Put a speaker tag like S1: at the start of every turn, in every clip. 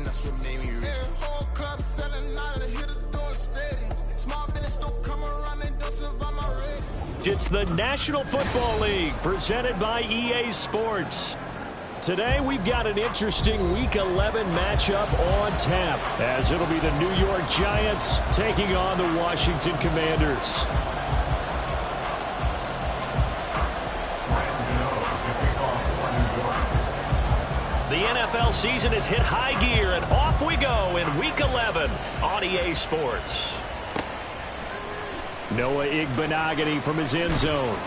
S1: that's what made me rich. Whole club selling out of the hitters doing steady. Small business don't come around and don't survive my rate.
S2: It's the National Football League presented by EA Sports. Today we've got an interesting Week 11 matchup on tap, as it'll be the New York Giants taking on the Washington Commanders. The NFL season has hit high gear, and off we go in Week 11 on EA Sports. Noah Igbenogany from his end zone.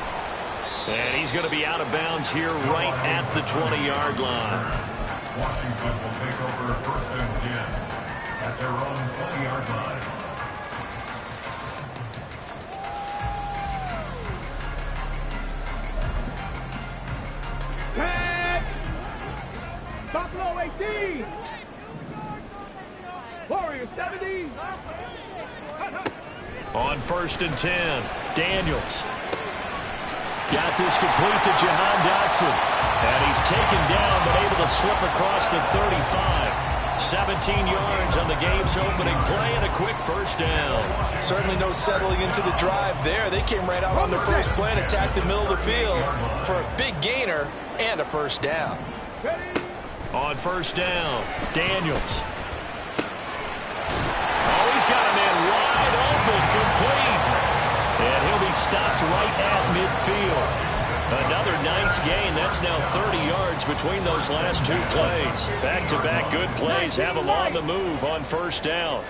S2: And he's going to be out of bounds here right at the 20-yard line.
S3: Washington will take over 1st and 10 at their own 20-yard line.
S4: Tag! Buffalo 18! Warriors 70!
S2: On 1st and 10, Daniels. Got this complete to Jahan Dotson. And he's taken down, but able to slip across the 35. 17 yards on the game's opening play and a quick first down.
S5: Certainly no settling into the drive there. They came right out on their first play and attacked the middle of the field for a big gainer and a first down.
S2: On 1st down, Daniels. Oh, he's got a man wide open, complete. And he'll be stopped right at midfield. Another nice gain. That's now 30 yards between those last two plays. Back-to-back good plays have him on the move on 1st down.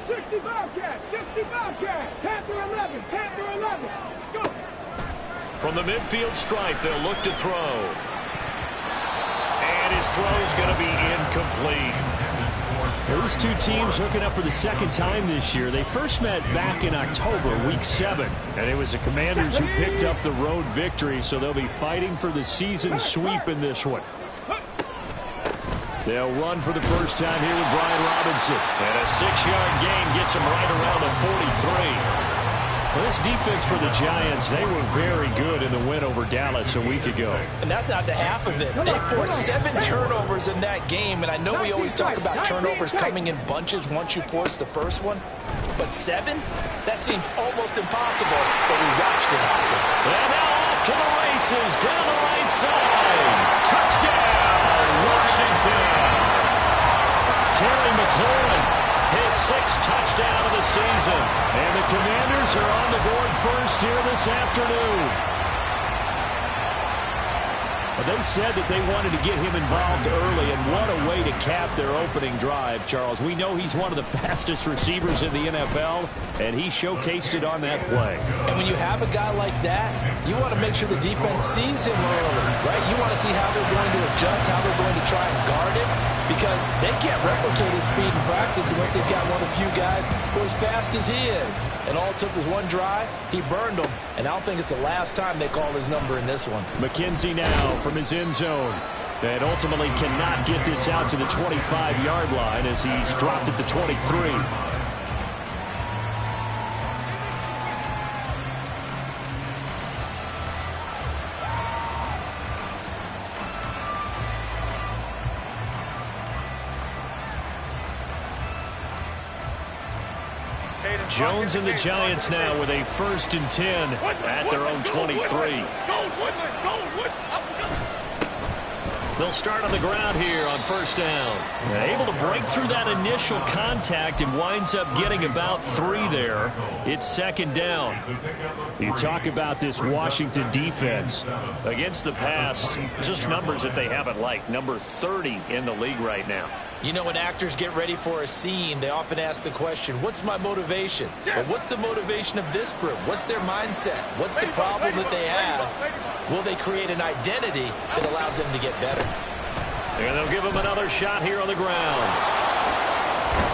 S4: 60 Bobcat, 60 Bobcat, Panther 11, Panther 11. Let's go.
S2: From the midfield stripe, they'll look to throw. And his throw's going to be incomplete. Those two teams hooking up for the second time this year. They first met back in October, Week 7. And it was the Commanders who picked up the road victory, so they'll be fighting for the season sweep in this one. They'll run for the first time here with Brian Robinson. And a 6-yard gain gets him right around the 43. Well, this defense for the Giants, they were very good in the win over Dallas a week ago.
S5: And that's not the half of it. They forced 7 turnovers in that game, and I know we always talk about turnovers coming in bunches once you force the first one. But 7? That seems almost impossible, but we watched it happen.
S2: And now off to the races down the right side. Touchdown, Washington. Terry McLaurin. His 6th touchdown of the season. And the Commanders are on the board first here this afternoon. They said that they wanted to get him involved early, and what a way to cap their opening drive, Charles. We know he's one of the fastest receivers in the NFL, and he showcased it on that play.
S5: And when you have a guy like that, you want to make sure the defense sees him early, right? You want to see how they're going to adjust, how they're going to try and guard him, because they can't replicate his speed in practice unless they've got one of the few guys who are as fast as he is. And all it took was one drive. He burned them, and I don't think it's the last time they call his number in this one.
S2: McKenzie now from his end zone. And ultimately cannot get this out to the 25-yard line as he's dropped at the 23. Jones and the Giants now with a 1st and 10 at their own 23. They'll start on the ground here on 1st down. Able to break through that initial contact and winds up getting about 3 there. It's 2nd down. You talk about this Washington defense. Against the pass, just numbers that they haven't liked. Number 30 in the league right now.
S5: You know, when actors get ready for a scene, they often ask the question, what's my motivation? Or what's the motivation of this group? What's their mindset? What's the problem that they have? Will they create an identity that allows them to get better?
S2: And they'll give him another shot here on the ground.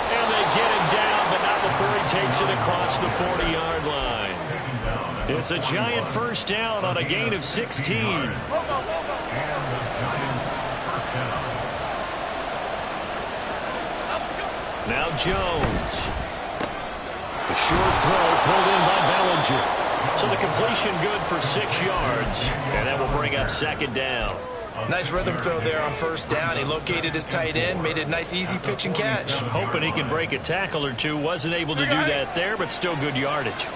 S2: And they get him down, but not before he takes it across the 40-yard line. It's a Giant 1st down on a gain of 16. Now Jones. A short throw pulled in by Bellinger. So the completion good for 6 yards. And that will bring up 2nd down.
S5: Nice rhythm throw there on first down. He located his tight end, made it a nice, easy pitch and catch.
S2: Hoping he could break a tackle or two. Wasn't able to do that there, but still good yardage.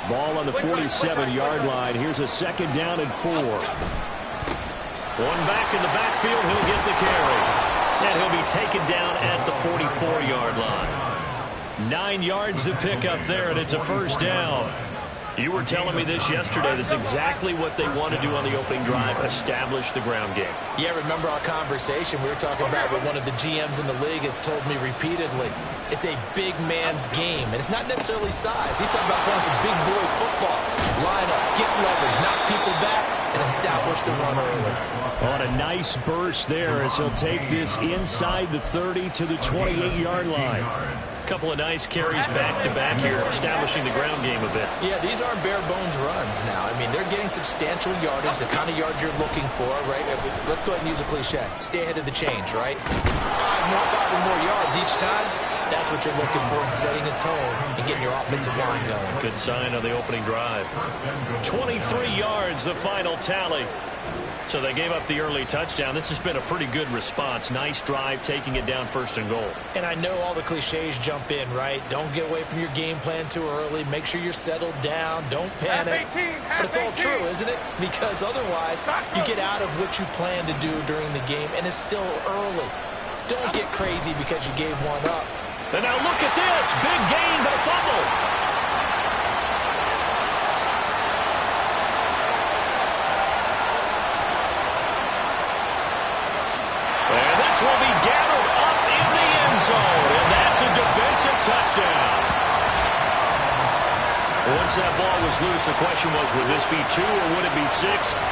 S6: Ball on the 47-yard line. Here's a 2nd down and 4.
S2: One back in the backfield. He'll get the carry. And he'll be taken down at the 44-yard line. 9 yards to pick up there, and it's a first down. You were telling me this yesterday. That's exactly what they want to do on the opening drive, establish the ground game.
S5: Yeah, remember our conversation? We were talking about what one of the GMs in the league has told me repeatedly. It's a big man's game, and it's not necessarily size. He's talking about playing some big boy football. Line up, get leverage, knock people back, and establish the run early.
S6: On a nice burst there as he'll take this inside the 30 to the 28-yard line.
S2: Couple of nice carries back-to-back here, establishing the ground game a bit.
S5: Yeah, these aren't bare-bones runs now. I mean, they're getting substantial yardage, the kind of yards you're looking for, right? Let's go ahead and use a cliche. Stay ahead of the change, right? 5 or more yards each time. That's what you're looking for in setting a tone and getting your offensive line going.
S2: Good sign on the opening drive. 23 yards, the final tally. So they gave up the early touchdown. This has been a pretty good response. Nice drive, taking it down 1st and goal.
S5: And I know all the cliches jump in, right? Don't get away from your game plan too early. Make sure you're settled down. Don't panic. But it's all true, isn't it? Because otherwise, you get out of what you plan to do during the game, and it's still early. Don't get crazy because you gave one up.
S2: And now look at this. Big gain, but a fumble. Will be gathered up in the end zone, and that's a defensive touchdown. Once that ball was loose, the question was, would this be 2 or would it be 6?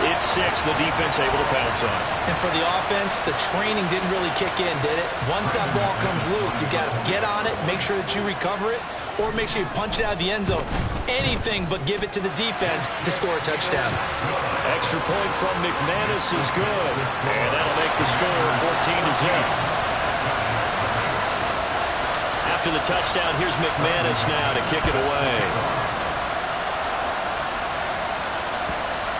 S2: It's 6. The defense able to pounce on.
S5: And for the offense, the training didn't really kick in, did it? Once that ball comes loose, you got to get on it, make sure that you recover it, or make sure you punch it out of the end zone. Anything but give it to the defense to score a touchdown.
S2: Extra point from McManus is good. And that'll make the score 14-0. After the touchdown, here's McManus now to kick it away.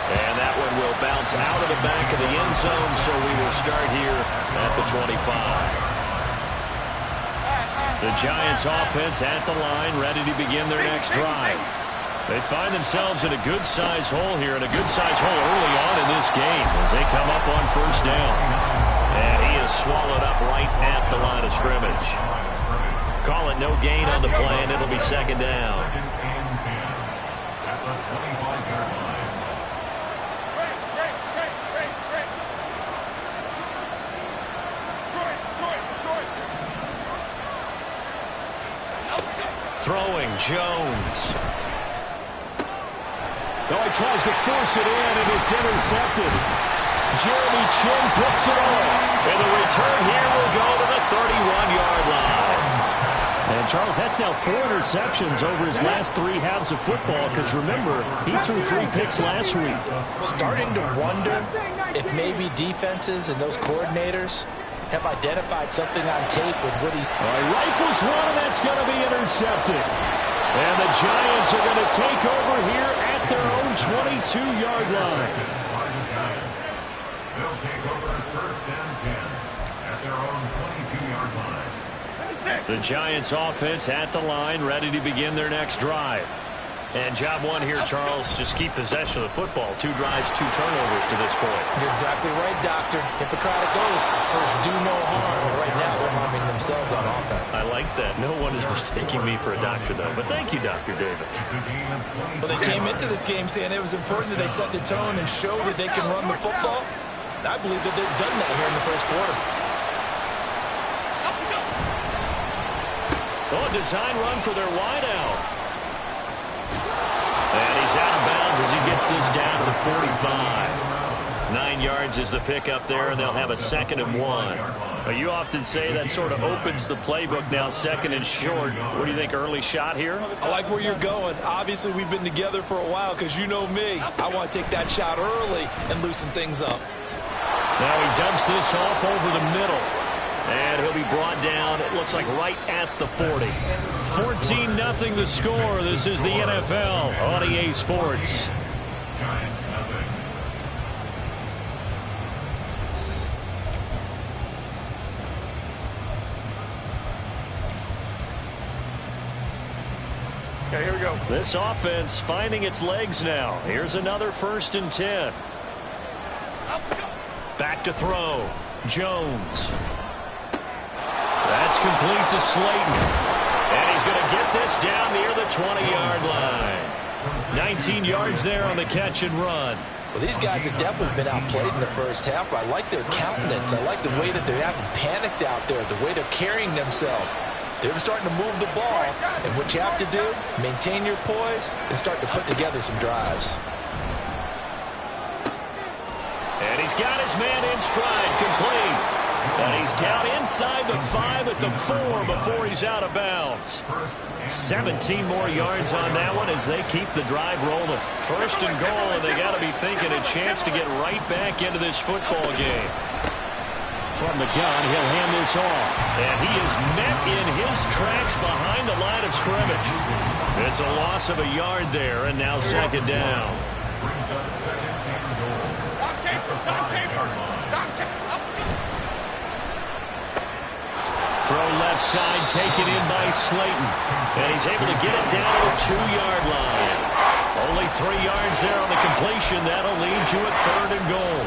S2: And that one will bounce out of the back of the end zone, so we will start here at the 25. The Giants offense at the line, ready to begin their next drive. They find themselves in a good-sized hole here, and a good-sized hole early on in this game as they come up on 1st down. And he is swallowed up right at the line of scrimmage. Call it no gain on the play, and it'll be 2nd down. Throwing Jones.
S6: Now he tries to force it in, and it's intercepted. Jeremy Chin picks it up.
S2: And the return here will go to the 31-yard line.
S6: And, Charles, that's now 4 interceptions over his last 3 halves of football, because, remember, he threw 3 picks last week.
S5: Starting to wonder if maybe defenses and those coordinators have identified something on tape with what he...
S6: All right, rifles one, and that's going to be intercepted. And the Giants are going to take over here at their own 22-yard line.
S3: They'll take over 1st and 10 at their own 22-yard line.
S2: The Giants offense at the line, ready to begin their next drive. And job one here, Charles, just keep possession of the football. 2 drives, 2 turnovers to this point.
S5: You're exactly right, Doctor. Hippocratic oath. First, do no harm. And right now, they're harming themselves on offense.
S2: I like that. No one is mistaking me for a doctor, though. But thank you, Dr. Davis.
S5: Well, they came into this game saying it was important that they set the tone and show that they can run the football. And I believe that they've done that here in the first quarter.
S2: Oh, a design run for their wideout. And he's out of bounds as he gets this down to the 45. 9 yards is the pickup there, and they'll have a 2nd and 1. But you often say that sort of opens the playbook now, 2nd and short. What do you think, early shot here?
S5: I like where you're going. Obviously, we've been together for a while because you know me. I want to take that shot early and loosen things up.
S2: Now he dumps this off over the middle. And he'll be brought down, it looks like, right at the 40. 14-0 the score. This is the NFL on EA Sports.
S4: Okay, here we go.
S2: This offense finding its legs now. Here's another 1st and 10. Back to throw. Jones. That's complete to Slayton. And he's going to get this down near the 20-yard line. 19 yards there on the catch and run.
S5: Well, these guys have definitely been outplayed in the first half. I like their countenance. I like the way that they haven't panicked out there, the way they're carrying themselves. They're starting to move the ball, and what you have to do, maintain your poise and start to put together some drives.
S2: And he's got his man in stride, complete. And he's down inside the 5 at the 4 before he's out of bounds. 17 more yards on that one as they keep the drive rolling. 1st and goal, and they got to be thinking a chance to get right back into this football game. From the gun, he'll hand this off. And he is met in his tracks behind the line of scrimmage. It's a loss of a yard there, and now 2nd down. Throw left side, taken in by Slayton. And he's able to get it down to the 2-yard line. Only 3 yards there on the completion. That'll lead to a 3rd and goal.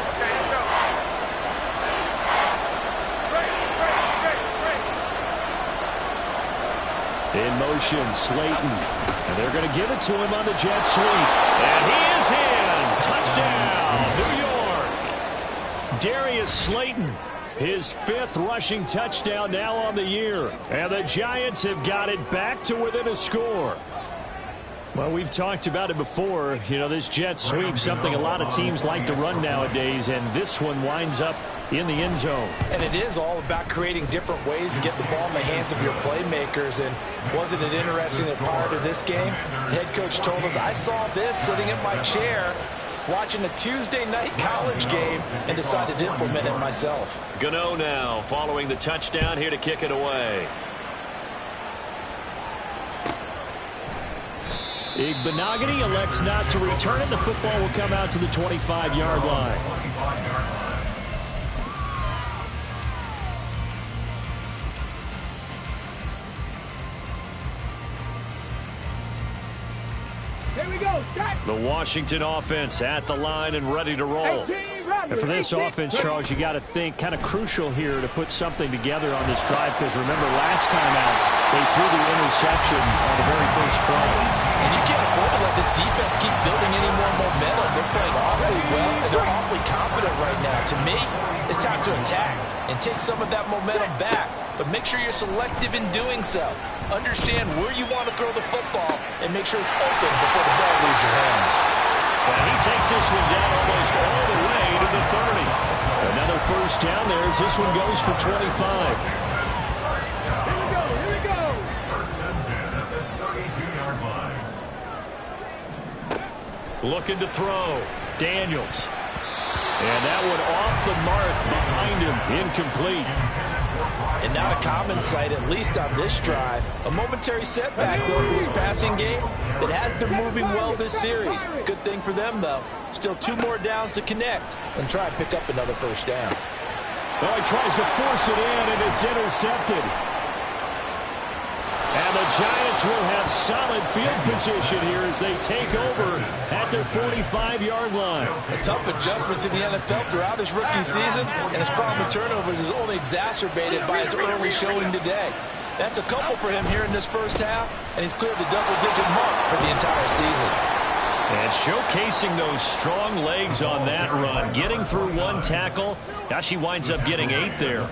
S2: In motion, Slayton. And they're going to give it to him on the jet sweep. And he is in. Touchdown, New York. Darius Slayton, his 5th rushing touchdown now on the year. And the Giants have got it back to within a score. Well, we've talked about it before. You know, this jet sweep, something a lot of teams like to run nowadays, and this one winds up in the end zone.
S5: And it is all about creating different ways to get the ball in the hands of your playmakers. And wasn't it interesting that prior to this game, the head coach told us, I saw this sitting in my chair watching a Tuesday night college game and decided to implement it myself.
S2: Gano now following the touchdown here to kick it away. Igbenogany elects not to return it. The football will come out to the 25-yard line.
S4: Here we go.
S2: The Washington offense at the line and ready to roll. And for this offense, Charles, you got to think kind of crucial here to put something together on this drive, because remember last time out they threw the interception on the very first play.
S5: And you can't afford to let this defense keep building any more momentum. They're playing awfully well, and they're awfully confident right now. To me, it's time to attack and take some of that momentum back. But make sure you're selective in doing so. Understand where you want to throw the football and make sure it's open before the ball leaves your hands.
S2: And he takes this one down almost all the way to the 30. Another 1st down there as this one goes for 25.
S4: Here we go.
S3: 1st and 10 at the 32-yard line.
S2: Looking to throw. Daniels. And that one off the mark behind him. Incomplete.
S5: And not a common sight, at least on this drive. A momentary setback, though, for this passing game that has been moving well this series. Good thing for them, though. Still 2 more downs to connect and try and pick up another 1st down.
S2: Well, he tries to force it in, and it's intercepted. And the Giants will have solid field position here as they take over at their 45-yard line.
S5: A tough adjustment to the NFL throughout his rookie season, and his problem with turnovers is only exacerbated by his early showing today. That's a couple for him here in this first half, and he's cleared the double-digit mark for the entire season.
S2: And showcasing those strong legs on that run, getting through 1 tackle. Now she winds up getting 8 there.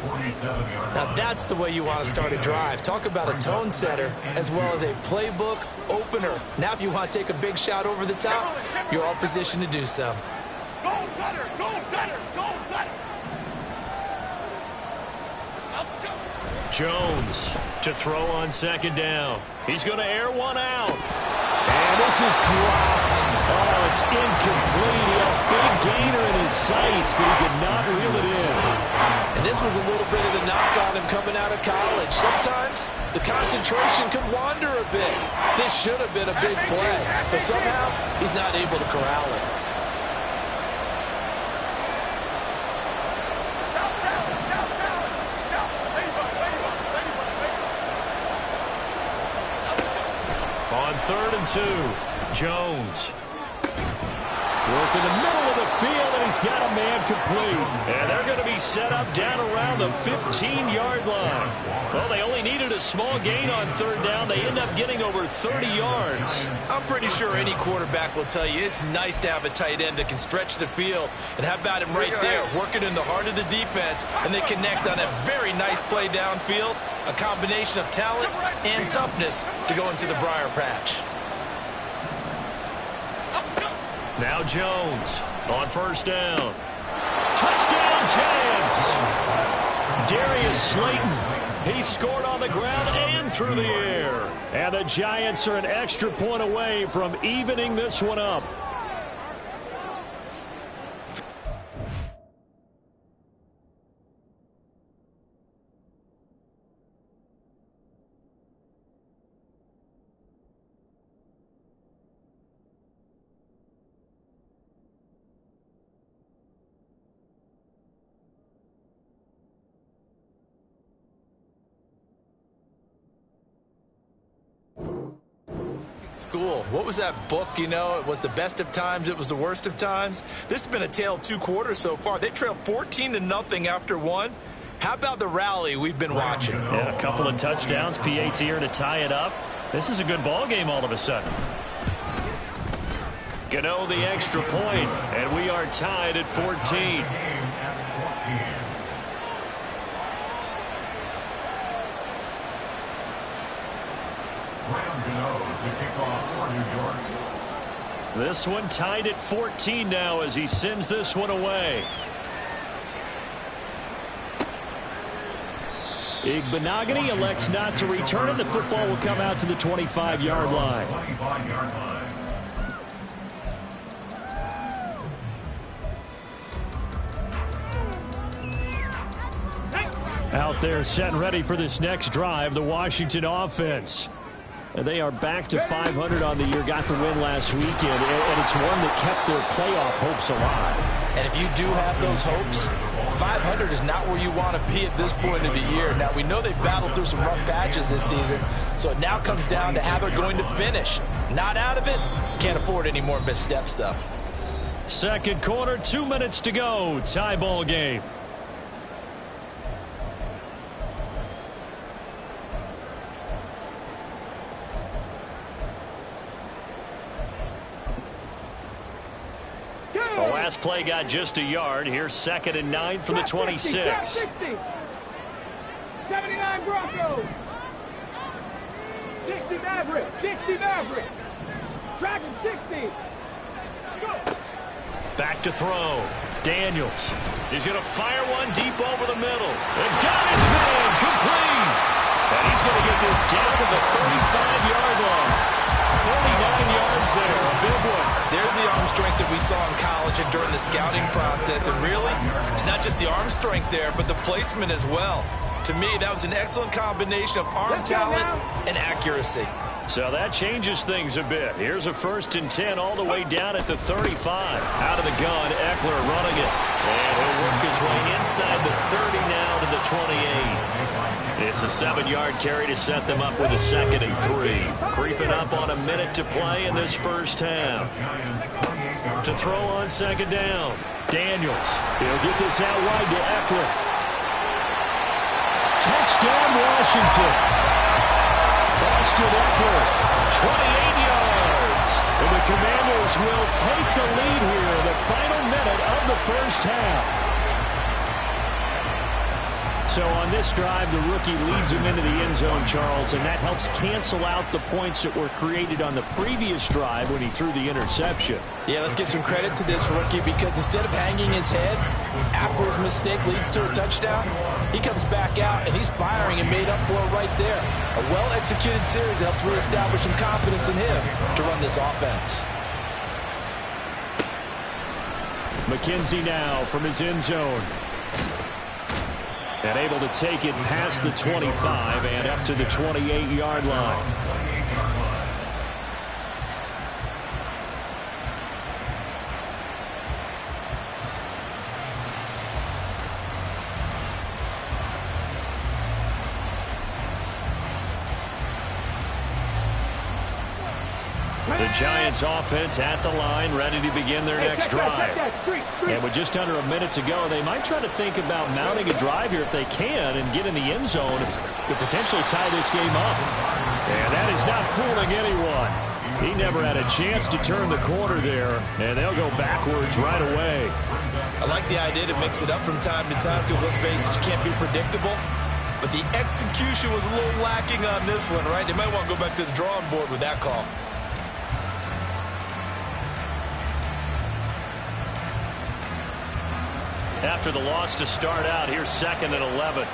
S5: Now that's the way you want to start a drive. Talk about a tone setter as well as a playbook opener. Now if you want to take a big shot over the top, you're all positioned to do so.
S4: Go better, go better, go better.
S2: Jones to throw on 2nd down. He's going to air one out. And this is dropped. Oh, it's incomplete. He had a big gainer in his sights, but he could not reel it in.
S5: And this was a little bit of the knock on him coming out of college. Sometimes the concentration could wander a bit. This should have been a big play, but somehow he's not able to corral it.
S2: on 3rd and 2. Jones. Work in the middle of the field, and he's got a man complete. And they're going to be set up down around the 15-yard line. Well, they only needed a small gain on 3rd down. They end up getting over 30 yards.
S5: I'm pretty sure any quarterback will tell you it's nice to have a tight end that can stretch the field. And how about him right there, working in the heart of the defense, and they connect on a very nice play downfield, a combination of talent and toughness to go into the briar patch.
S2: Now Jones on 1st down. Touchdown, Giants! Darius Slayton, he scored on the ground and through the air. And the Giants are an extra point away from evening this one up.
S5: School. What was that book, you know? It was the best of times, it was the worst of times. This has been a tale of 2 quarters so far. They trailed 14-0 after 1. How about the rally we've been watching?
S2: Yeah, a couple of touchdowns, PAT here to tie it up. This is a good ball game all of a sudden. Gano the extra point, and we are tied at 14. This one tied at 14 now as he sends this one away. Igbenogany elects not to return, and the football will come out to the 25-yard line. Out there set and ready for this next drive, the Washington offense. And they are back to 500 on the year, got the win last weekend, and it's one that kept their playoff hopes alive.
S5: And if you do have those hopes, 500 is not where you want to be at this point of the year. Now, we know they've battled through some rough patches this season, so it now comes down to how they're going to finish. Not out of it. Can't afford any more missteps, though.
S2: Second quarter, 2 minutes to go. Tie ball game. The last play got just a yard. Here's 2nd and 9 from the 26.
S4: 79 Broncos. 60 Maverick. 60 Maverick. Dragon 60. Go.
S2: Back to throw. Daniels. He's going to fire one deep over the middle. And got his man complete. And he's going to get this down to the 35-yard line. 49 yards there, a big one.
S5: There's the arm strength that we saw in college and during the scouting process. And really, it's not just the arm strength there, but the placement as well. To me, that was an excellent combination of arm talent and accuracy.
S2: So that changes things a bit. Here's a 1st and 10 all the way down at the 35. Out of the gun, Eckler running it. And he'll work his way inside the 30 now to the 28. It's a 7-yard carry to set them up with a 2nd and 3. Creeping up on a minute to play in this first half. To throw on 2nd down. Daniels. He'll get this out wide to Eckler. Touchdown, Washington. Austin Eckler, 28 yards. And the Commanders will take the lead here in the final minute of the first half. So on this drive, the rookie leads him into the end zone, Charles, and that helps cancel out the points that were created on the previous drive when he threw the interception.
S5: Yeah, let's give some credit to this rookie because instead of hanging his head after his mistake leads to a touchdown, he comes back out and he's firing and made up for it right there. A well-executed series helps reestablish some confidence in him to run this offense.
S2: McKenzie now from his end zone. And able to take it past the 25 and up to the 28-yard line. The Giants offense at the line, ready to begin their next drive. And with just under a minute to go, they might try to think about mounting a drive here if they can and get in the end zone to potentially tie this game up. And that is not fooling anyone. He never had a chance to turn the corner there, and they'll go backwards right away.
S5: I like the idea to mix it up from time to time because, let's face it, you can't be predictable. But the execution was a little lacking on this one, right? They might want to go back to the drawing board with that call.
S2: After the loss to start out, here's 2nd and 11.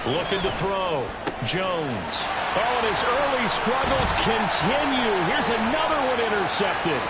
S2: Looking to throw. Jones. Oh, and his early struggles continue. Here's another one intercepted.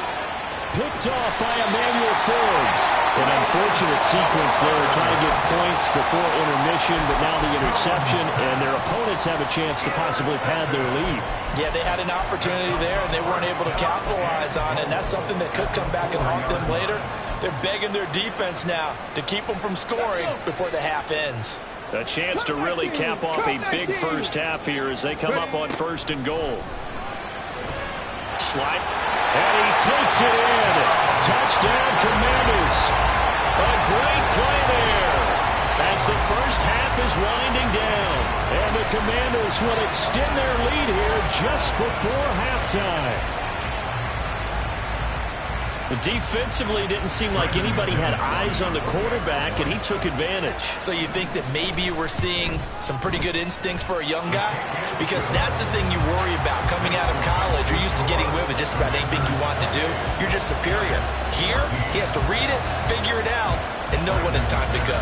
S2: Picked off by Emmanuel Forbes. An unfortunate sequence there, trying to get points before intermission, but now the interception, and their opponents have a chance to possibly pad their lead.
S5: Yeah, they had an opportunity there, and they weren't able to capitalize on it, and that's something that could come back and haunt them later. They're begging their defense now to keep them from scoring before the half ends.
S2: A chance to really cap off a big first half here as they come up on 1st and goal. Slide. And he takes it in. Touchdown, Commanders. A great play there as the first half is winding down. And the Commanders will extend their lead here just before halftime. Defensively, didn't seem like anybody had eyes on the quarterback, and he took advantage.
S5: So you think that maybe we're seeing some pretty good instincts for a young guy? Because that's the thing you worry about. Coming out of college, you're used to getting away with just about anything you want to do. You're just superior. Here, he has to read it, figure it out, and know when it's time to go.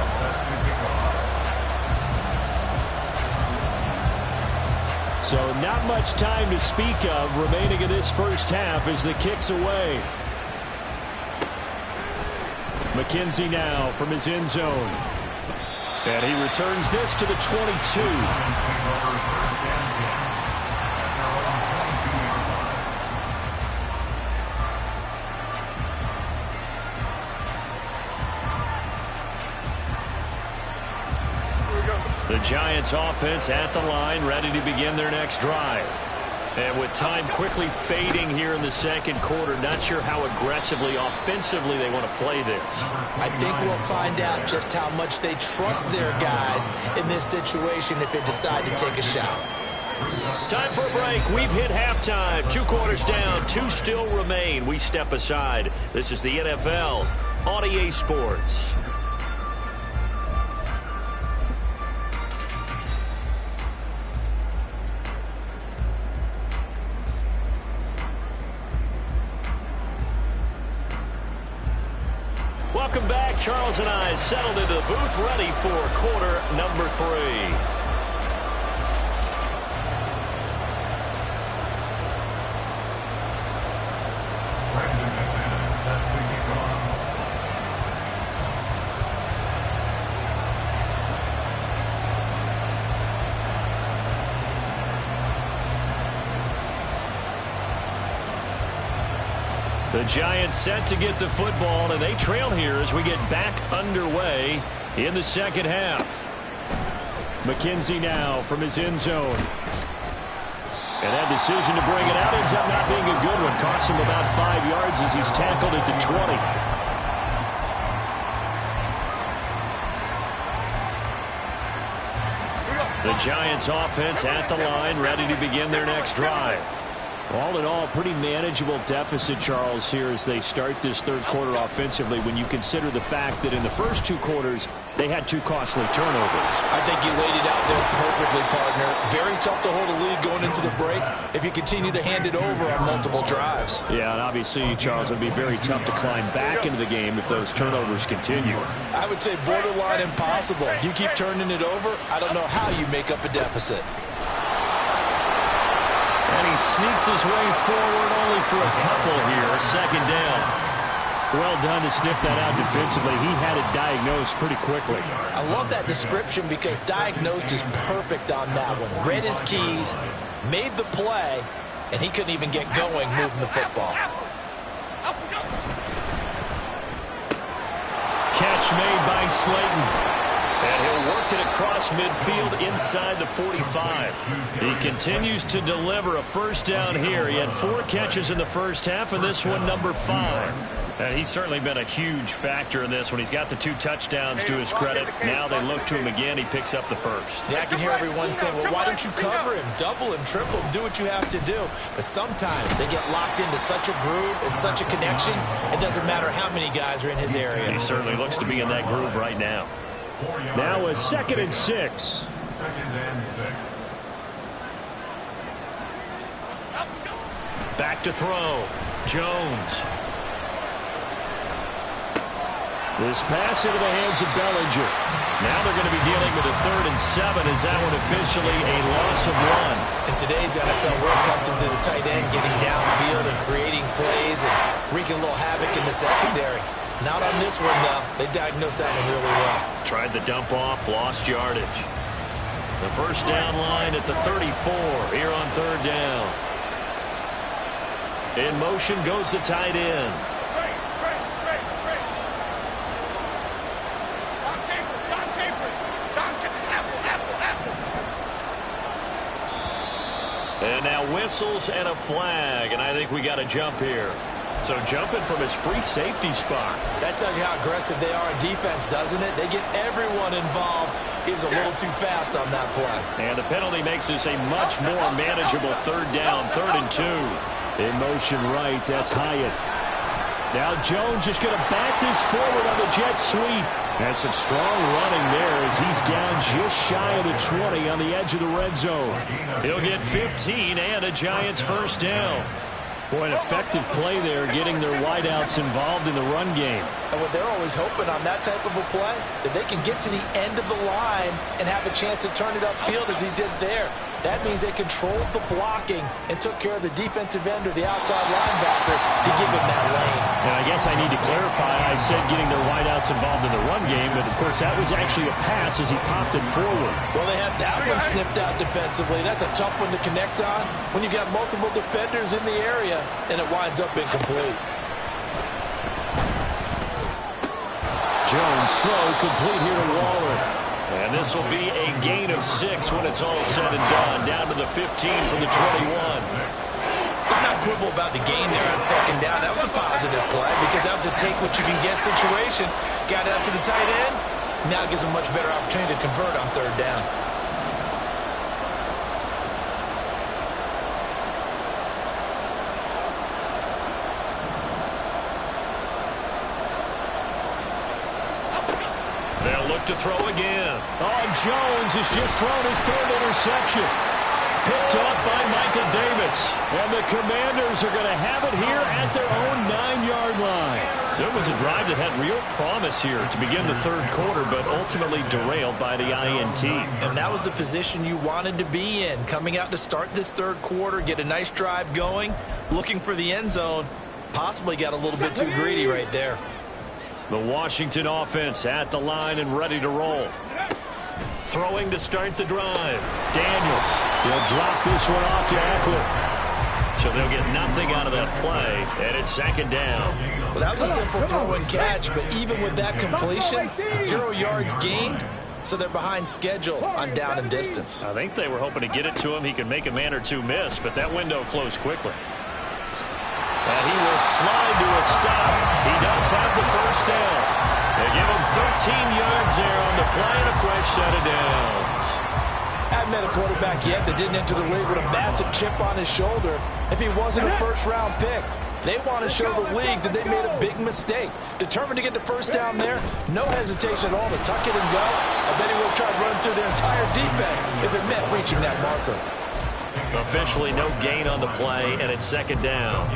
S2: So not much time to speak of remaining in this first half as the kick's away. McKenzie now from his end zone. And he returns this to the 22. The Giants offense at the line, ready to begin their next drive. And with time quickly fading here in the second quarter, not sure how aggressively, offensively they want to play this.
S5: I think we'll find out just how much they trust their guys in this situation if they decide to take a shot.
S2: Time for a break. We've hit halftime. 2 quarters down, 2 still remain. We step aside. This is the NFL on EA Sports. Welcome back. Charles and I settled into the booth, ready for quarter number 3. The Giants set to get the football, and they trail here as we get back underway in the second half. McKenzie now from his end zone. And that decision to bring it out ends up not being a good one. Costs him about 5 yards as he's tackled at the 20. The Giants offense at the line, ready to begin their next drive. All in all, pretty manageable deficit, Charles, here as they start this third quarter offensively when you consider the fact that in the first 2 quarters, they had 2 costly turnovers.
S5: I think you laid it out there perfectly, partner. Very tough to hold a lead going into the break if you continue to hand it over on multiple drives.
S2: Yeah, and obviously, Charles, it would be very tough to climb back into the game if those turnovers continue.
S5: I would say borderline impossible. You keep turning it over, I don't know how you make up a deficit.
S2: And he sneaks his way forward only for a couple here. Second down. Well done to sniff that out defensively. He had it diagnosed pretty quickly.
S5: I love that description because diagnosed is perfect on that one. Read his keys, made the play, and he couldn't even get going moving the football.
S2: Catch made by Slayton. And he'll work it across midfield inside the 45. He continues to deliver a first down here. He had 4 catches in the first half, and this one number 5. And he's certainly been a huge factor in this when he's got the 2 touchdowns to his credit. Now they look to him again. He picks up the first.
S5: Yeah, I can hear everyone saying, well, why don't you cover him, double him, triple him, do what you have to do. But sometimes they get locked into such a groove and such a connection, it doesn't matter how many guys are in his area.
S2: He certainly looks to be in that groove right now.
S6: Now a 2nd and 6.
S3: 2nd and 6.
S2: Back to throw. Jones.
S6: This pass into the hands of Bellinger.
S2: Now they're going to be dealing with a 3rd and 7. Is that one officially a loss of 1?
S5: In today's NFL, we're accustomed to the tight end getting downfield and creating plays and wreaking a little havoc in the secondary. Not on this one, though. They diagnosed that one really well.
S2: Tried the dump off, lost yardage. The first down line at the 34 here on 3rd down. In motion goes the tight end. And now whistles and a flag, and I think we got a jump here. So jumping from his free safety spot.
S5: That tells you how aggressive they are in defense, doesn't it? They get everyone involved. He was a little too fast on that play.
S2: And the penalty makes this a much more manageable 3rd down, 3rd and 2.
S6: In motion right, that's Hyatt. Now Jones just going to back this forward on the jet sweep. And some strong running there as he's down just shy of the 20 on the edge of the red zone.
S2: He'll get 15 and a Giants first down.
S6: Boy, an effective play there, getting their wideouts involved in the run game.
S5: And what they're always hoping on that type of a play, that they can get to the end of the line and have a chance to turn it upfield as he did there. That means they controlled the blocking and took care of the defensive end or the outside linebacker to give him that lane.
S2: And I guess I need to clarify, I said getting their wideouts involved in the run game, but of course that was actually a pass as he popped it forward.
S5: Well, they had that one snipped out defensively. That's a tough one to connect on when you got multiple defenders in the area and it winds up incomplete.
S6: Jones throw complete here to Waller.
S2: And this will be a gain of 6 when it's all said and done. Down to the 15 from the 21.
S5: Let's not quibble about the gain there on 2nd down. That was a positive play because that was a take-what-you-can-get situation. Got out to the tight end. Now gives them a much better opportunity to convert on 3rd down.
S2: They'll look to throw again. Oh, Jones has just thrown his 3rd interception. Picked off by Michael Davis.
S6: And the Commanders are going to have it here at their own 9-yard line.
S2: So it was a drive that had real promise here to begin the 3rd quarter, but ultimately derailed by the INT.
S5: And that was the position you wanted to be in. Coming out to start this 3rd quarter, get a nice drive going, looking for the end zone. Possibly got a little bit too greedy right there.
S2: The Washington offense at the line and ready to roll. Throwing to start the drive. Daniels.
S6: He'll drop this one off to Eckler.
S2: So they'll get nothing out of that play, and it's 2nd down.
S5: Well, that was a simple throw and catch, but even with that completion, 0 yards gained, so they're behind schedule on down and distance.
S2: I think they were hoping to get it to him. He could make a man or two miss, but that window closed quickly. And he will slide to a stop. He does have the first down. They give him 13 yards there on the play and a fresh set of downs.
S5: I haven't met a quarterback yet that didn't enter the league with a massive chip on his shoulder if he wasn't a first-round pick. They want to show the league that they made a big mistake. Determined to get the first down there, no hesitation at all to tuck it and go. I bet he will try to run through their entire defense if it meant reaching that marker.
S2: Officially no gain on the play, and it's 2nd down.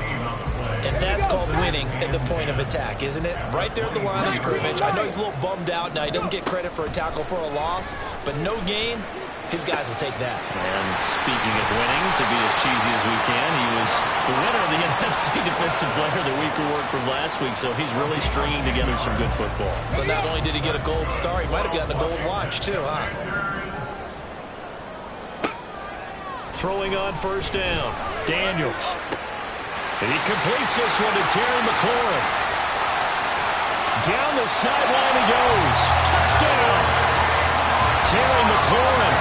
S5: And that's called winning at the point of attack, isn't it? Right there at the line of scrimmage. I know he's a little bummed out now. He doesn't get credit for a tackle for a loss, but no gain, his guys will take that.
S2: And speaking of winning, to be as cheesy as we can, he was the winner of the NFC Defensive Player of the Week award from last week, so he's really stringing together some good football.
S5: So not only did he get a gold star, he might have gotten a gold watch too, huh?
S2: Throwing on 1st down. Daniels. And he completes this one to Terry McLaurin.
S6: Down the sideline he goes. Touchdown. Terry McLaurin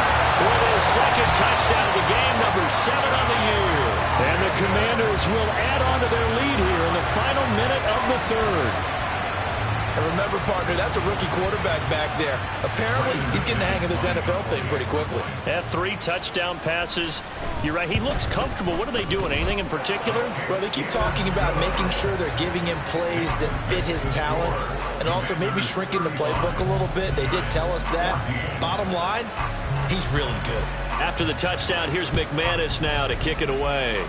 S6: with his second touchdown of the game, number 7 on the year. And the Commanders will add on to their lead here in the final minute of the third.
S5: And remember, partner, that's a rookie quarterback back there. Apparently, he's getting the hang of this NFL thing pretty quickly.
S2: Had 3 touchdown passes. You're right, he looks comfortable. What are they doing? Anything in particular?
S5: Well, they keep talking about making sure they're giving him plays that fit his talents and also maybe shrinking the playbook a little bit. They did tell us that. Bottom line, he's really good.
S2: After the touchdown, here's McManus now to kick it away.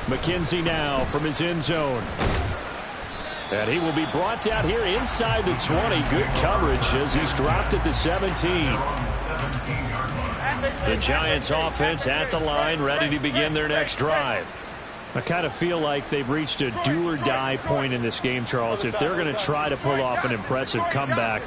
S6: McKenzie now from his end zone. And he will be brought down here inside the 20. Good coverage as he's dropped at the 17.
S2: The Giants offense at the line, ready to begin their next drive.
S6: I kind of feel like they've reached a do-or-die point in this game, Charles. If they're going to try to pull off an impressive comeback,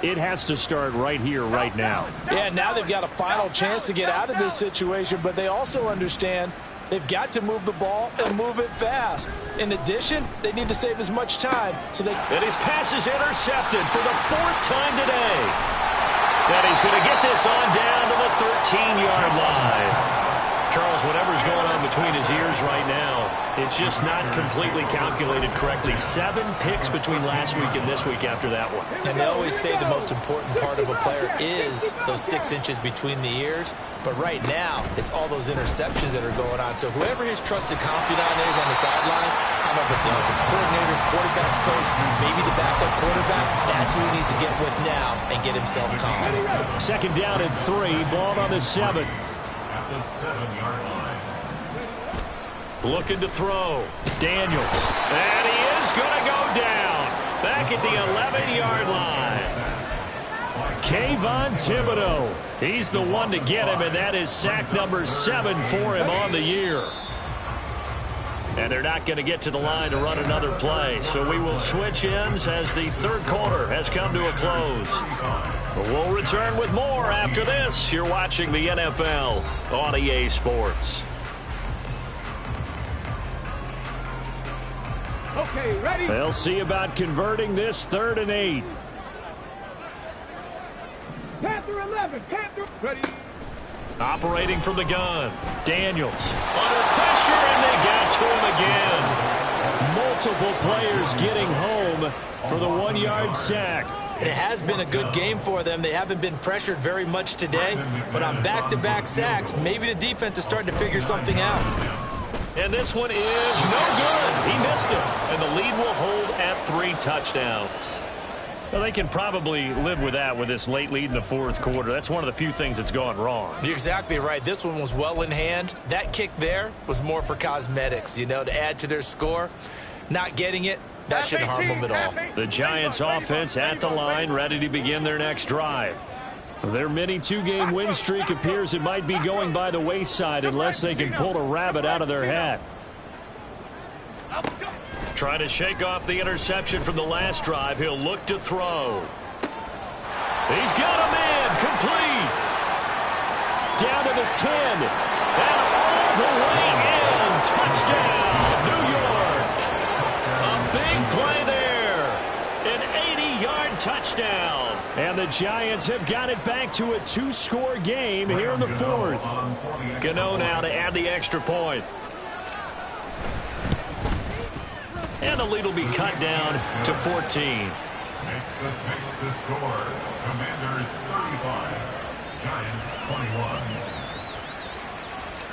S6: it has to start right here, right now.
S5: Yeah, now they've got a final chance to get out of this situation, but they also understand they've got to move the ball and move it fast. In addition, they need to save as much time so they...
S2: And his pass is intercepted for the 4th time today. And he's going to get this on down to the 13-yard line. Charles, whatever's going on between his ears right now, it's just not completely calculated correctly. 7 picks between last week and this week after that one.
S5: And they always say the most important part of a player is those 6 inches between the ears. But right now, it's all those interceptions that are going on. So whoever his trusted confidant is on the sidelines, I don't know if it's coordinator, quarterback's coach, maybe the backup quarterback, that's who he needs to get with now and get himself calm.
S6: 2nd down and 3, ball on the 7.
S3: At the 7-yard line.
S2: Looking to throw. Daniels. And he is going to go down. Back at the 11-yard line.
S6: Kayvon Thibodeau. He's the one to get him, and that is sack number 7 for him on the year. And they're not going to get to the line to run another play. So we will switch ends as the 3rd quarter has come to a close. But we'll return with more after this. You're watching the NFL on EA Sports.
S4: Okay, ready?
S6: They'll see about converting this 3rd and 8.
S4: Panther 11, Panther, ready?
S2: Operating from the gun. Daniels under pressure, and they got to him again.
S6: Multiple players getting home for the 1-yard sack.
S5: And it has been a good game for them. They haven't been pressured very much today. But on back-to-back sacks, maybe the defense is starting to figure something out.
S2: And this one is no good. He missed it. And the lead will hold at 3 touchdowns. Well, they can probably live with that with this late lead in the 4th quarter. That's one of the few things that's gone wrong.
S5: You're exactly right. This one was well in hand. That kick there was more for cosmetics, you know, to add to their score. Not getting it, that shouldn't harm them at all.
S2: The Giants offense at the line, ready to begin their next drive.
S6: Their mini 2-game win streak appears it might be going by the wayside unless they can pull a rabbit out of their hat.
S2: Trying to shake off the interception from the last drive. He'll look to throw. He's got a man complete.
S6: Down to the 10.
S2: And all the way in. Touchdown, New York. A big play there. An 80-yard touchdown.
S6: And the Giants have got it back to a 2-score game here in the 4th.
S2: Gano now to add the extra point. And the lead will be cut down to 14.
S3: Makes the score. Commanders 35. Giants 21.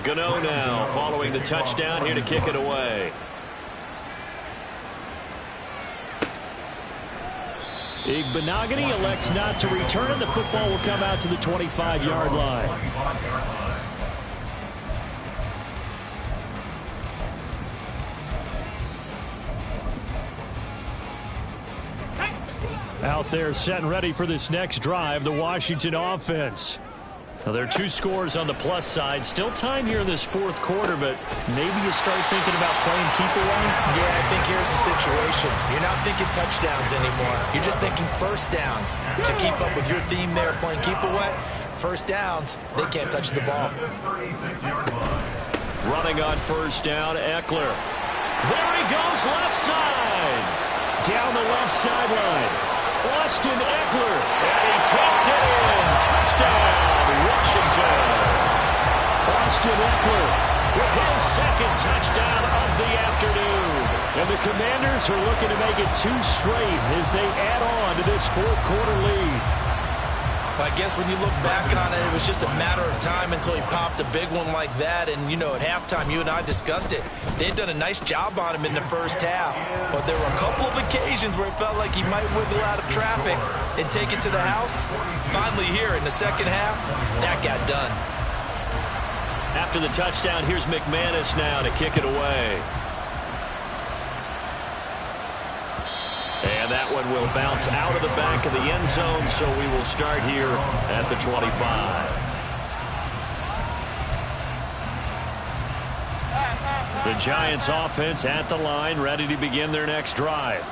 S2: Gano now following the touchdown here to kick it away.
S6: Igbenogany elects not to return, and the football will come out to the 25-yard line. Out there set and ready for this next drive, the Washington offense.
S2: Now, there are 2 scores on the plus side. Still time here in this 4th quarter, but maybe you start thinking about playing keep away?
S5: Yeah, I think here's the situation. You're not thinking touchdowns anymore. You're just thinking first downs. To keep up with your theme there, playing keep away, first downs, they can't touch the ball.
S2: Running on first down, Eckler. There he goes, left side.
S6: Down the left sideline. Austin Eckler.
S2: And he takes it in. Touchdown, Washington.
S6: Austin Eckler
S2: with his second touchdown of the afternoon.
S6: And the Commanders are looking to make it 2 straight as they add on to this fourth quarter lead.
S5: I guess when you look back on it, it was just a matter of time until he popped a big one like that. And, you know, at halftime, you and I discussed it. They'd done a nice job on him in the first half. But there were a couple of occasions where it felt like he might wiggle out of traffic and take it to the house. Finally here in the second half, that got done.
S2: After the touchdown, here's McManus now to kick it away. And that one will bounce out of the back of the end zone, so we will start here at the 25. The Giants offense at the line, ready to begin their next drive.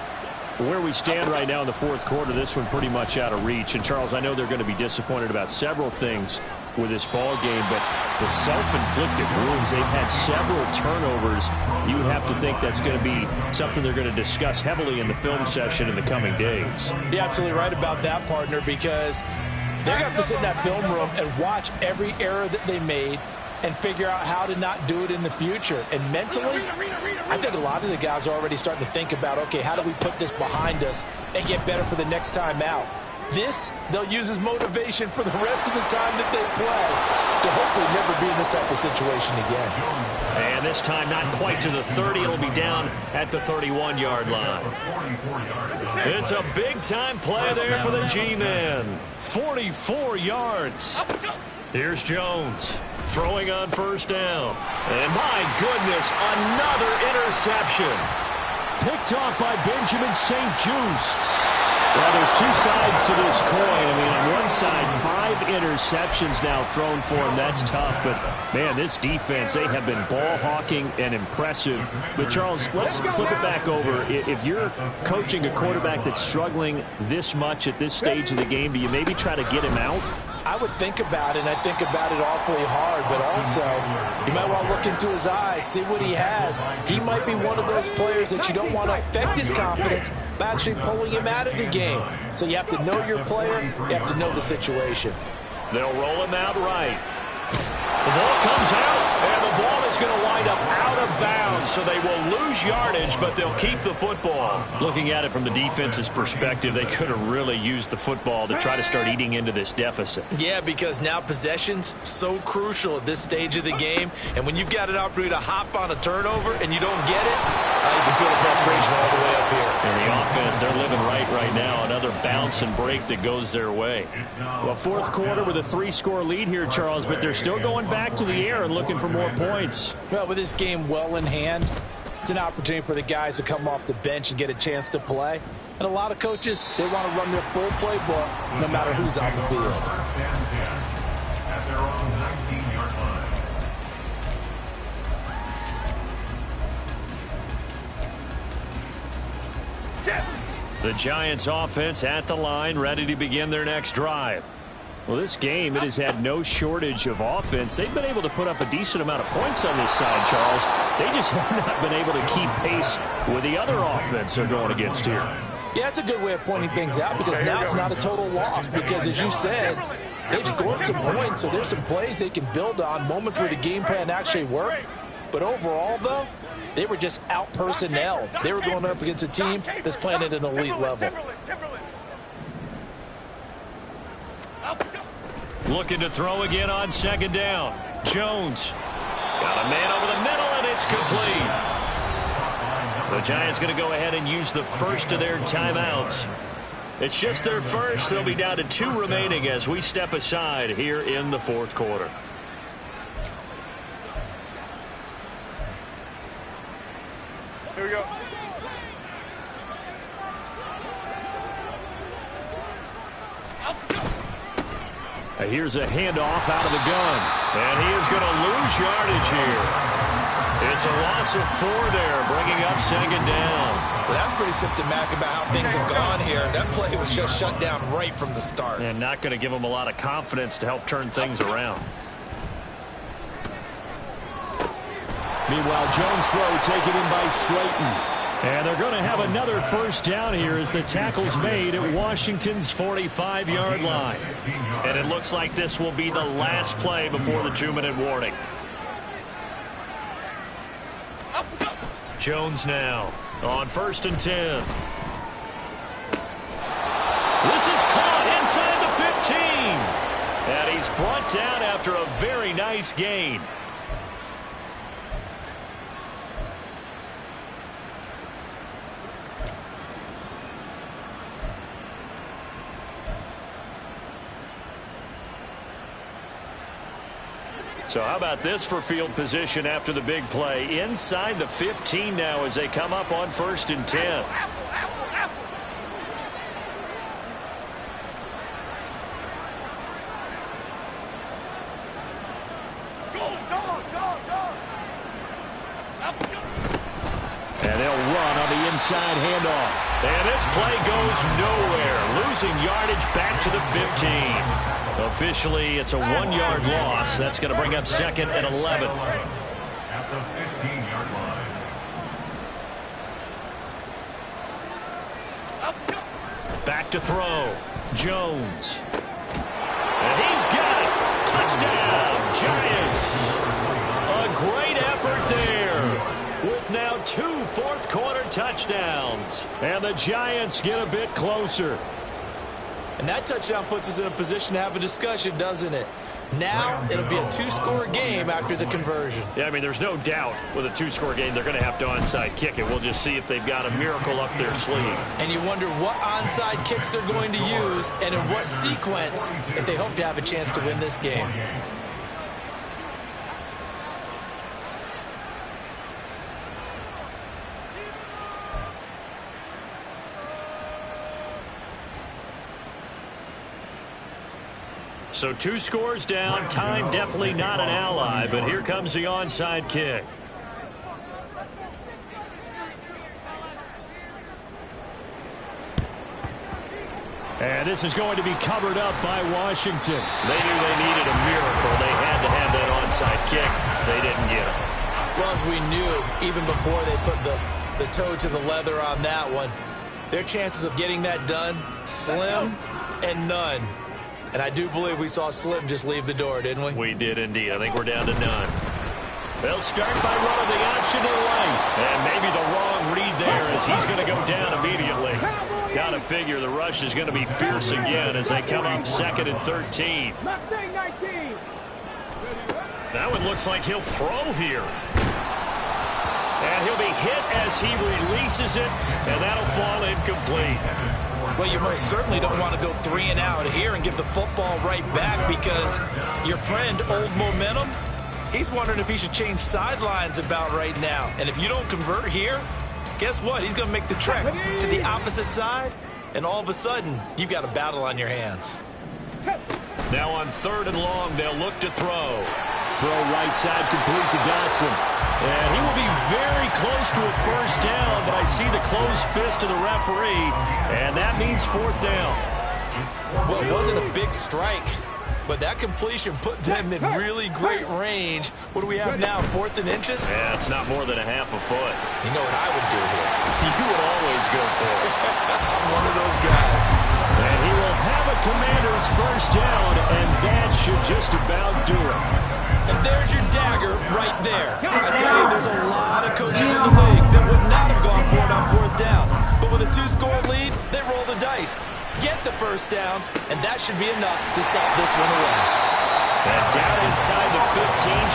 S6: Where we stand right now in the fourth quarter, this one pretty much out of reach. And, Charles, I know they're going to be disappointed about several things with this ball game, but the self-inflicted wounds, they've had several turnovers. You would have to think that's going to be something they're going to discuss heavily in the film session in the coming days.
S5: You're absolutely right about that, partner, because they're going to have to sit in that film room and watch every error that they made and figure out how to not do it in the future. And mentally, I think a lot of the guys are already starting to think about, okay, how do we put this behind us and get better for the next time out? This, they'll use as motivation for the rest of the time that they play to hopefully never be in this type of situation again.
S2: And this time not quite to the 30. It'll be down at the 31-yard line. It's a big-time play there for the G-Men. 44 yards. Here's Jones throwing on first down. And my goodness, another interception.
S6: Picked off by Benjamin St. Juste. Well, there's two sides to this coin. I mean, on one side, 5 interceptions now thrown for him. That's tough. But, man, this defense, they have been ball hawking and impressive. But, Charles, let's flip it back over. If you're coaching a quarterback that's struggling this much at this stage of the game, do you maybe try to get him out?
S5: I would think about it, and I think about it awfully hard, but also you might want to look into his eyes, see what he has. He might be one of those players that you don't want to affect his confidence by actually pulling him out of the game. So you have to know your player, you have to know the situation.
S2: They'll roll him out right. The ball comes out, and the ball is going to wind up out of bounds, so they will lose yardage, but they'll keep the football. Looking at it from the defense's perspective, they could have really used the football to try to start eating into this deficit.
S5: Yeah, because now possession's so crucial at this stage of the game, and when you've got an opportunity to hop on a turnover and you don't get it, you can feel the frustration all the way up here.
S2: And the offense, they're living right now. Another bounce and break that goes their way.
S6: Well, fourth quarter with a 3-score lead here, Charles, but they're still going back to the air and looking for more points.
S5: Well, with this game well in hand, it's an opportunity for the guys to come off the bench and get a chance to play. And a lot of coaches, they want to run their full playbook no matter who's on the field.
S3: At their own 19-yard line.
S2: The Giants offense at the line, ready to begin their next drive.
S6: Well, this game, it has had no shortage of offense. They've been able to put up a decent amount of points on this side, Charles. They just have not been able to keep pace with the other offense they're going against here.
S5: Yeah, it's a good way of pointing things out because now it's not a total loss because, as you said, they've scored some points, so there's some plays they can build on, moments where the game plan actually worked. But overall, though, they were just out-personnel. They were going up against a team that's playing at an elite level.
S2: Looking to throw again on second down. Jones got a man over the middle, and it's complete. The Giants going to go ahead and use the first of their timeouts. It's just their first. They'll be down to 2 remaining as we step aside here in the fourth quarter.
S4: Here we go.
S2: Here's a handoff out of the gun. And he is going to lose yardage here. It's a loss of 4 there, bringing up second down.
S5: Well, that's pretty symptomatic about how things have gone here. That play was just shut down right from the start.
S2: And not going to give him a lot of confidence to help turn things around.
S6: Meanwhile, Jones' throw taken in by Slayton. And they're going to have another first down here as the tackle's made at Washington's 45-yard line.
S2: And it looks like this will be the last play before the 2-minute warning. Jones now on 1st and 10. This is caught inside the 15. And he's brought down after a very nice gain. So how about this for field position after the big play? Inside the 15 now as they come up on 1st and 10.
S6: And they'll run on the inside handoff.
S2: And this play goes nowhere. Losing yardage back to the 15. Officially, it's a 1-yard loss. That's going to bring up 2nd and 11.
S3: At the 15-yard line.
S2: Back to throw. Jones. And he's got it. Touchdown, Giants. A great effort there with now 2 fourth-quarter touchdowns.
S6: And the Giants get a bit closer.
S5: And that touchdown puts us in a position to have a discussion, doesn't it? Now it'll be a 2-score game after the conversion.
S2: Yeah, I mean, there's no doubt with a 2-score game they're going to have to onside kick it. We'll just see if they've got a miracle up their sleeve.
S5: And you wonder what onside kicks they're going to use and in what sequence if they hope to have a chance to win this game.
S2: So 2 scores down. Time definitely not an ally, but here comes the onside kick.
S6: And this is going to be covered up by Washington.
S2: They knew they needed a miracle. They had to have that onside kick. They didn't get it.
S5: Well, as we knew, even before they put the toe to the leather on that one, their chances of getting that done, slim and none. And I do believe we saw Slim just leave the door, didn't we?
S2: We did indeed. I think we're down to none. They'll start by running the option to the right. And maybe the wrong read there as he's going to go down immediately. Got to figure the rush is going to be fierce again as they come up 2nd and 13. That one looks like he'll throw here. And he'll be hit as he releases it, and that'll fall incomplete.
S5: Well, you most certainly don't want to go 3 and out here and give the football right back because your friend, Old Momentum, he's wondering if he should change sidelines about right now. And if you don't convert here, guess what? He's going to make the trek to the opposite side, and all of a sudden, you've got a battle on your hands.
S2: Now on 3rd and long, they'll look to throw.
S6: Throw right side complete to Dotson.
S2: And he will be very close to a first down, but I see the closed fist of the referee, and that means 4th down.
S5: Well, it wasn't a big strike, but that completion put them in really great range. What do we have now, 4th and inches?
S2: Yeah, it's not more than a half a foot.
S5: You know what I would do here?
S2: You would always go for it.
S5: I'm one of those guys.
S6: And he will have a Commander's first down, and that should just about do it.
S5: And there's your dagger right there. I tell you, there's a lot of coaches in the league that would not have gone for it on 4th down. But with a 2-score lead, they roll the dice. Get the first down, and that should be enough to salt this one away.
S2: And down inside the 15,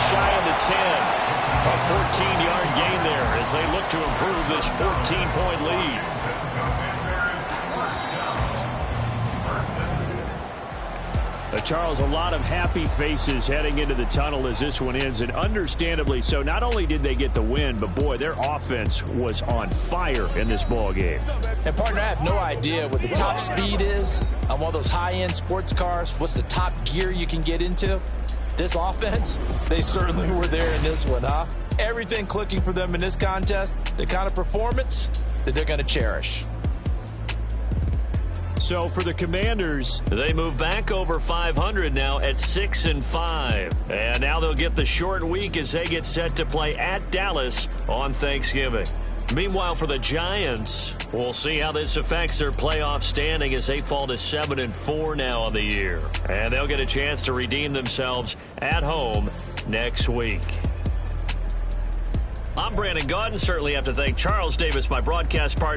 S2: shy of the 10. A 14-yard gain there as they look to improve this 14-point lead.
S6: Charles, a lot of happy faces heading into the tunnel as this one ends, and understandably so. Not only did they get the win, but boy, their offense was on fire in this ball game.
S5: And partner, I have no idea what the top speed is on one of those high-end sports cars. What's the top gear you can get into? This offense, they certainly were there in this one, huh? Everything clicking for them in this contest, the kind of performance that they're going to cherish.
S6: So for the Commanders,
S2: they move back over 500 now at 6-5. And now they'll get the short week as they get set to play at Dallas on Thanksgiving. Meanwhile, for the Giants, we'll see how this affects their playoff standing as they fall to 7-4 now on the year. And they'll get a chance to redeem themselves at home next week. I'm Brandon Gaudin. Certainly have to thank Charles Davis, my broadcast partner.